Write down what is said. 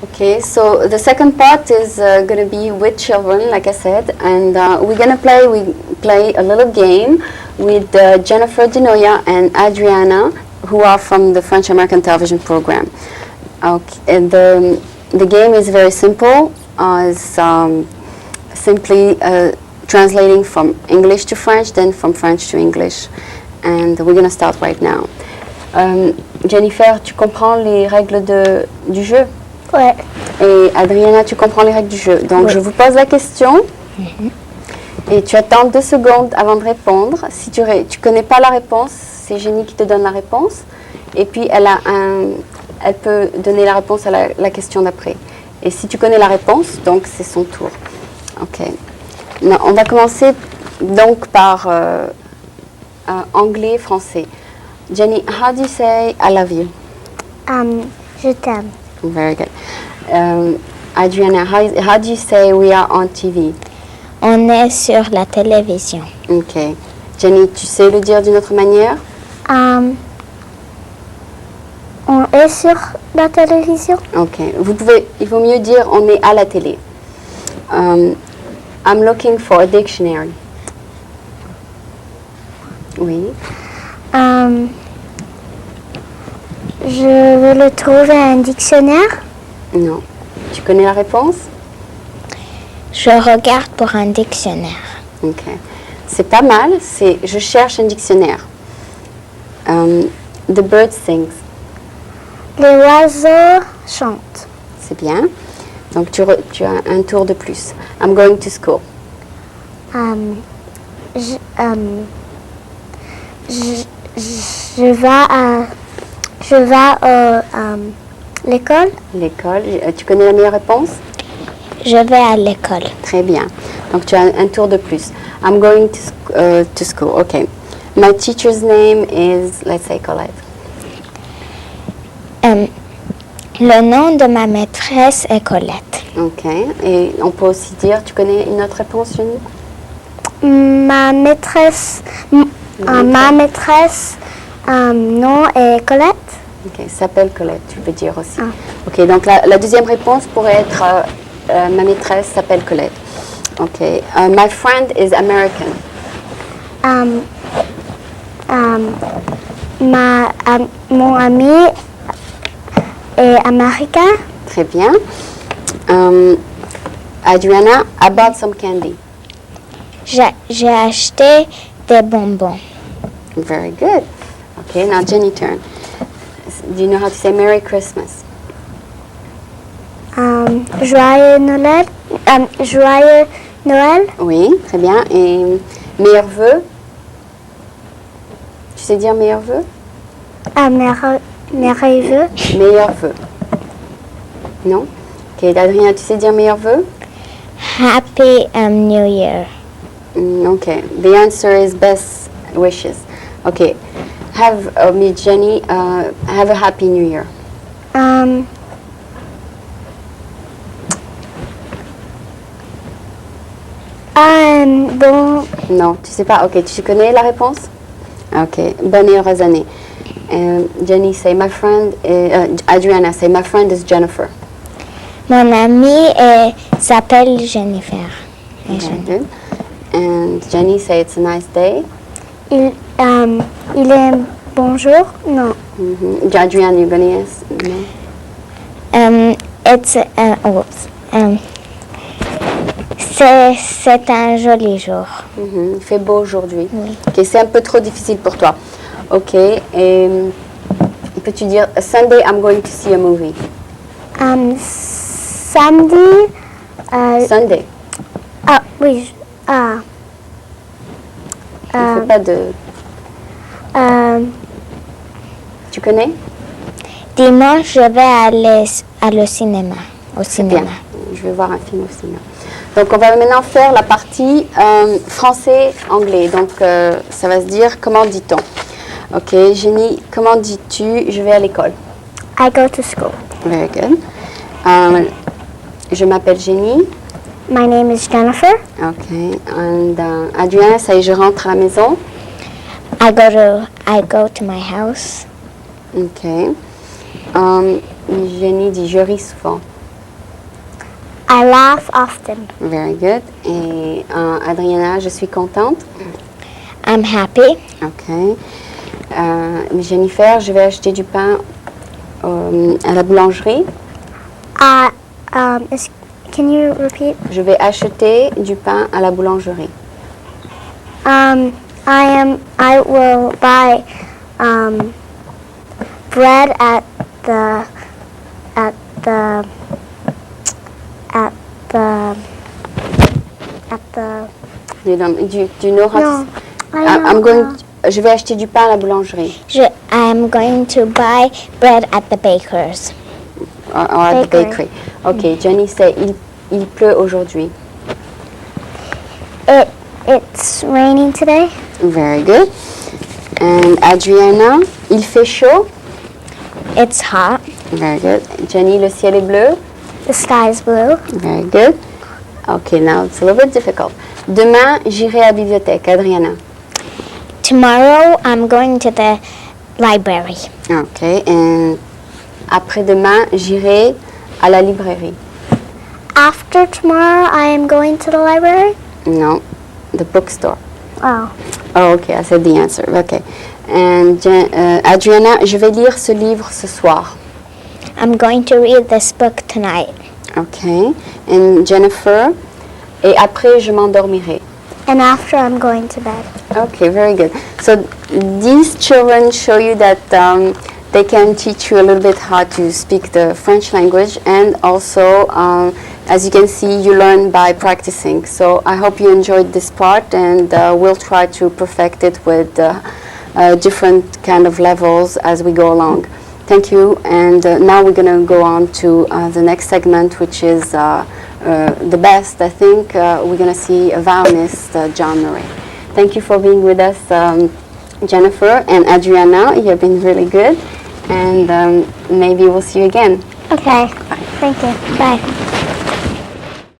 Okay, so the second part is going to be with children, like I said, and we play a little game with Jennifer Dinoya and Adriana, who are from the French American television program. Okay, and the game is very simple. It's simply translating from English to French, then from French to English, and we're going to start right now. Jennifer, tu comprends les règles du jeu? Ouais. Et Adriana, tu comprends les règles du jeu. Donc, ouais. Je vous pose la question et tu attends 2 secondes avant de répondre. Si tu connais pas la réponse, c'est Jenny qui te donne la réponse. Et puis, elle peut donner la réponse à la question d'après. Et si tu connais la réponse, donc c'est son tour. OK. Non, on va commencer donc par anglais-français. Jenny, how do you say I love you? Je t'aime. Very good. Adriana, how do you say we are on TV? On est sur la télévision. Okay. Jenny, tu sais le dire d'une autre manière? On est sur la télévision. Ok. Il vaut mieux dire on est à la télé. I'm looking for a dictionary. Oui. Je veux le trouver un dictionnaire. Non. Tu connais la réponse? Je regarde pour un dictionnaire. Ok. C'est pas mal. Je cherche un dictionnaire. The bird sings. Les oiseaux chantent. C'est bien. Donc tu as un tour de plus. I'm going to school. Je vais à l'école. L'école. Tu connais la meilleure réponse? Je vais à l'école. Très bien. Donc tu as un tour de plus. I'm going to school. Okay. My teacher's name is, let's say, Colette. Le nom de ma maîtresse est Colette. Ok. Et on peut aussi dire, tu connais une autre réponse, Jenny? Ma maîtresse, nom est Colette. Ok, s'appelle Colette, tu peux dire aussi. Ah. Ok, donc la deuxième réponse pourrait être ma maîtresse s'appelle Colette. Ok. My friend is American. Mon ami est américain. Très bien. Adriana, I bought some candy. J'ai acheté des bonbons. Very good. Okay, now Jenny turn. Do you know how to say Merry Christmas? Joyeux Noël. Joyeux Noël. Oui, très bien. Et meilleurs vœux? Tu sais dire meilleurs vœux? Merveilleux. Meilleurs vœux. Non? Ok, Adrien, tu sais dire meilleurs vœux? Happy New Year. Okay, the answer is best wishes. Okay, me, Jenny, have a happy New Year. Bon. Non, tu sais pas. Ok, tu connais la réponse? Ok, bonne et heureuse année. Jenny, say my friend. Adriana, say my friend is Jennifer. Mon ami s'appelle Jennifer. Okay, good. And Jenny, say it's a nice day. Il est bonjour? Non. Adriana, you're gonna yes? No. C'est un joli jour. Il fait beau aujourd'hui. Oui. Ok, c'est un peu trop difficile pour toi. Ok, et peux-tu dire Sunday I'm going to see a movie? Samedi. Sunday. Ah oui. Il faut pas de. Tu connais? Dimanche, je vais aller au cinéma. Bien. Je vais voir un film au cinéma. Donc, on va maintenant faire la partie français-anglais. Donc, ça va se dire comment dit-on. Ok, Jenny, comment dis-tu je vais à l'école? I go to school. Very good. Je m'appelle Jenny. My name is Jennifer. Ok. And Adriana, ça y est, je rentre à la maison. I go to my house. Ok. Jenny dit je ris souvent. I laugh often. Very good. Et Adriana, je suis contente. I'm happy. Ok. Jennifer, je vais acheter du pain à la boulangerie. Can you repeat? Je vais acheter du pain à la boulangerie. I will buy bread at the Du know how No, to- je vais acheter du pain à la boulangerie. I'm going to buy bread at the baker's. Or at the Bakery. bakery. Ok, Jenny, il pleut aujourd'hui. It's raining today. Very good. And Adriana, il fait chaud. It's hot. Very good. Jenny, le ciel est bleu. The sky is blue. Very good. Okay, now it's a little bit difficult. Demain, j'irai à la bibliothèque. Adriana. Tomorrow I'm going to the library. Okay, and après-demain, j'irai à la librairie. After tomorrow I am going to the library. No, the bookstore. Oh. Oh, okay, I said the answer. Okay. And Adriana, je vais lire ce livre ce soir. I'm going to read this book tonight. Okay. And Jennifer, et après, je m'endormirai. And after I'm going to bed. Okay, very good. So these children show you that they can teach you a little bit how to speak the French language, and also, as you can see, you learn by practicing. So I hope you enjoyed this part, and we'll try to perfect it with different kind of levels as we go along. Thank you, and now we're going to go on to the next segment, which is the best, I think. We're going to see a violinist, John Murray. Thank you for being with us, Jennifer and Adriana. You have been really good, and maybe we'll see you again. Okay. Thank you. Bye.